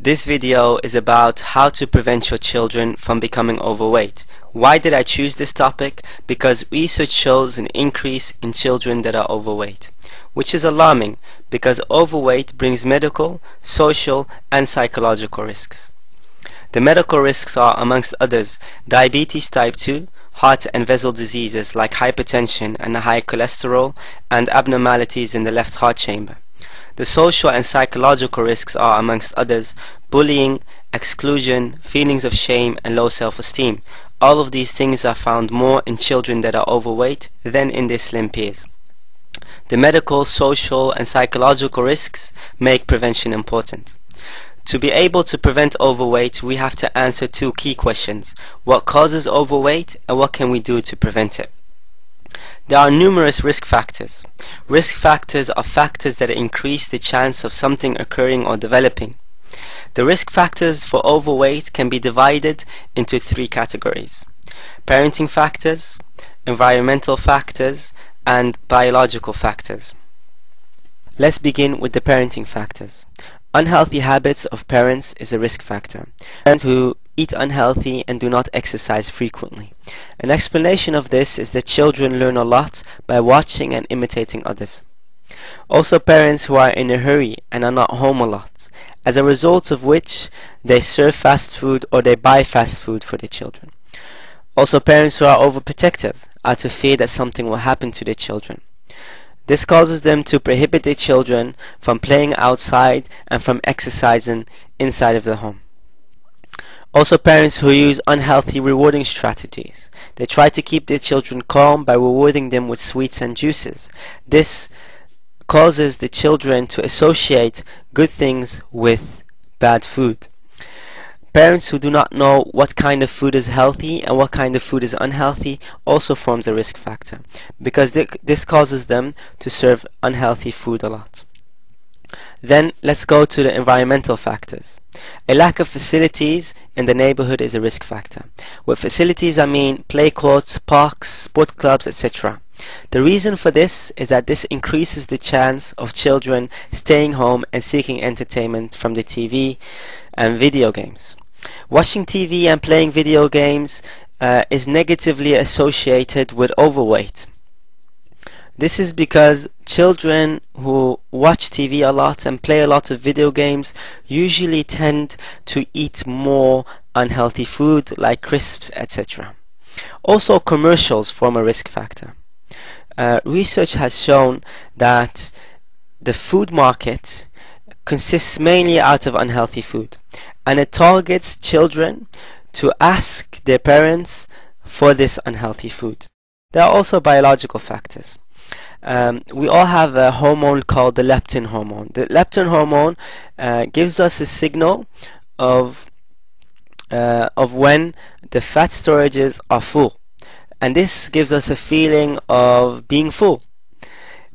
This video is about how to prevent your children from becoming overweight. Why did I choose this topic? Because research shows an increase in children that are overweight, which is alarming because overweight brings medical, social and psychological risks. The medical risks are, amongst others, diabetes type 2, heart and vessel diseases like hypertension and high cholesterol, and abnormalities in the left heart chamber. The social and psychological risks are, amongst others, bullying, exclusion, feelings of shame and low self-esteem. All of these things are found more in children that are overweight than in their slim peers. The medical, social and psychological risks make prevention important. To be able to prevent overweight, we have to answer two key questions. What causes overweight and what can we do to prevent it? There are numerous risk factors. Risk factors are factors that increase the chance of something occurring or developing. The risk factors for overweight can be divided into three categories: parenting factors, environmental factors, and biological factors. Let's begin with the parenting factors. Unhealthy habits of parents is a risk factor. Parents who eat unhealthy and do not exercise frequently. An explanation of this is that children learn a lot by watching and imitating others. Also, parents who are in a hurry and are not home a lot, as a result of which they serve fast food or they buy fast food for their children. Also, parents who are overprotective out of fear that something will happen to their children. This causes them to prohibit their children from playing outside and from exercising inside of the home. Also, parents who use unhealthy rewarding strategies. They try to keep their children calm by rewarding them with sweets and juices. This causes the children to associate good things with bad food. Parents who do not know what kind of food is healthy and what kind of food is unhealthy also forms a risk factor, because this causes them to serve unhealthy food a lot. Then let's go to the environmental factors. A lack of facilities in the neighborhood is a risk factor. With facilities I mean play courts, parks, sport clubs, etc. The reason for this is that this increases the chance of children staying home and seeking entertainment from the TV and video games. Watching TV and playing video games is negatively associated with overweight. This is because children who watch TV a lot and play a lot of video games usually tend to eat more unhealthy food like crisps, etc. Also, commercials form a risk factor. Research has shown that the food market consists mainly out of unhealthy food, and it targets children to ask their parents for this unhealthy food. There are also biological factors. We all have a hormone called the leptin hormone. The leptin hormone gives us a signal of when the fat storages are full, and this gives us a feeling of being full.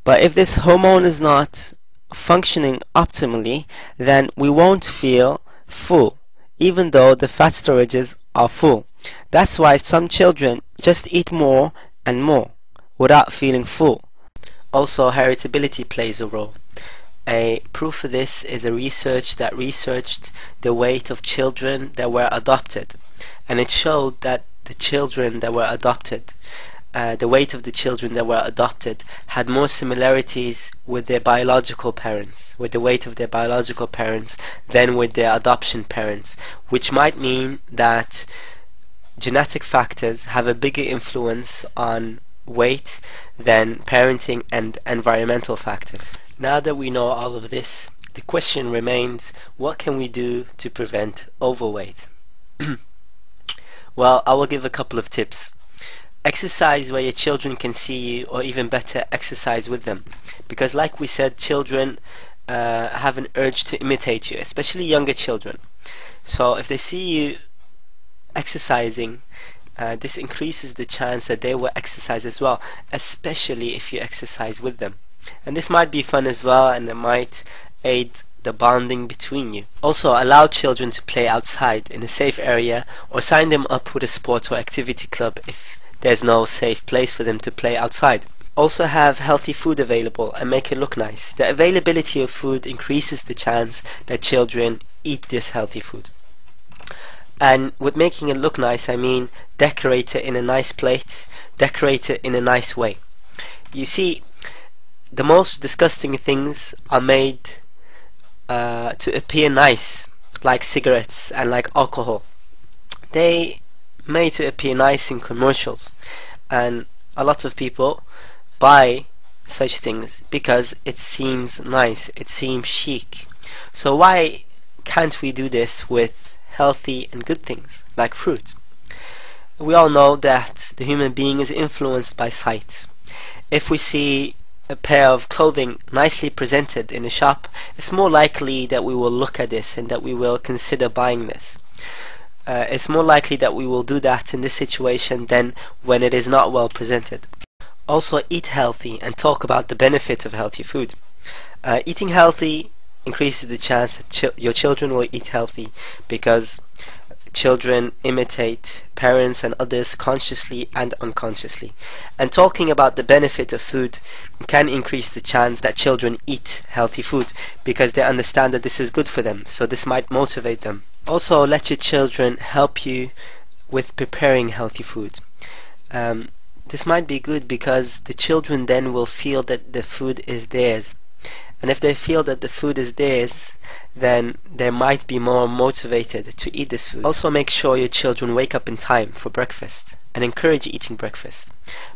But if this hormone is not functioning optimally, then we won't feel full, even though the fat storages are full. That's why some children just eat more and more without feeling full. Also, heritability plays a role. A proof for this is a research that researched the weight of children that were adopted, and it showed that the children that were adopted, the weight of the children that were adopted had more similarities with their biological parents, with the weight of their biological parents, than with their adoption parents, which might mean that genetic factors have a bigger influence on weight than parenting and environmental factors. Now that we know all of this, the question remains, what can we do to prevent overweight? Well, I will give a couple of tips. Exercise where your children can see you, or even better, exercise with them, because like we said, children have an urge to imitate you, especially younger children. So if they see you exercising, this increases the chance that they will exercise as well, especially if you exercise with them. And this might be fun as well, and it might aid the bonding between you. Also, allow children to play outside in a safe area, or sign them up with a sport or activity club if there's no safe place for them to play outside. Also, have healthy food available and make it look nice. The availability of food increases the chance that children eat this healthy food. And with making it look nice, I mean decorate it in a nice plate, decorate it in a nice way. You see, the most disgusting things are made to appear nice, like cigarettes and like alcohol. They made to appear nice in commercials, and a lot of people buy such things because it seems nice, it seems chic. So why can't we do this with healthy and good things like fruit? We all know that the human being is influenced by sight. If we see a pair of clothing nicely presented in a shop, it's more likely that we will look at this and that we will consider buying this. It's more likely that we will do that in this situation than when it is not well presented. Also, eat healthy and talk about the benefits of healthy food. Eating healthy increases the chance that your children will eat healthy, because children imitate parents and others consciously and unconsciously. And talking about the benefit of food can increase the chance that children eat healthy food, because they understand that this is good for them, so this might motivate them. Also, let your children help you with preparing healthy food. This might be good because the children then will feel that the food is theirs. And if they feel that the food is theirs, then they might be more motivated to eat this food. Also, make sure your children wake up in time for breakfast and encourage eating breakfast,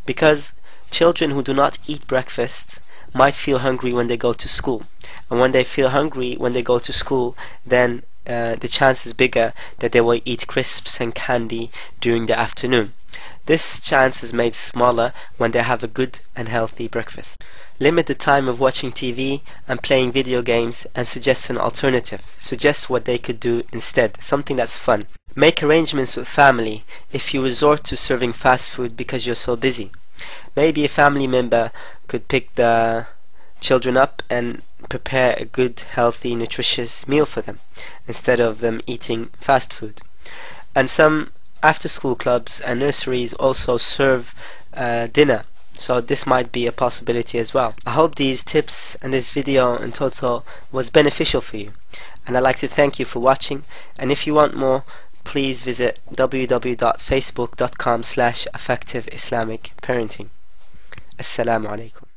because children who do not eat breakfast might feel hungry when they go to school, and when they feel hungry when they go to school, then the chance is bigger that they will eat crisps and candy during the afternoon. This chance is made smaller when they have a good and healthy breakfast. Limit the time of watching TV and playing video games, and suggest an alternative. Suggest what they could do instead, something that's fun. Make arrangements with family if you resort to serving fast food because you're so busy. Maybe a family member could pick the children up and prepare a good, healthy, nutritious meal for them instead of them eating fast food. And some after-school clubs and nurseries also serve dinner, so this might be a possibility as well. I hope these tips and this video in total was beneficial for you, and I'd like to thank you for watching. And if you want more, please visit www.facebook.com/effective Islamic parenting. Assalamu alaikum.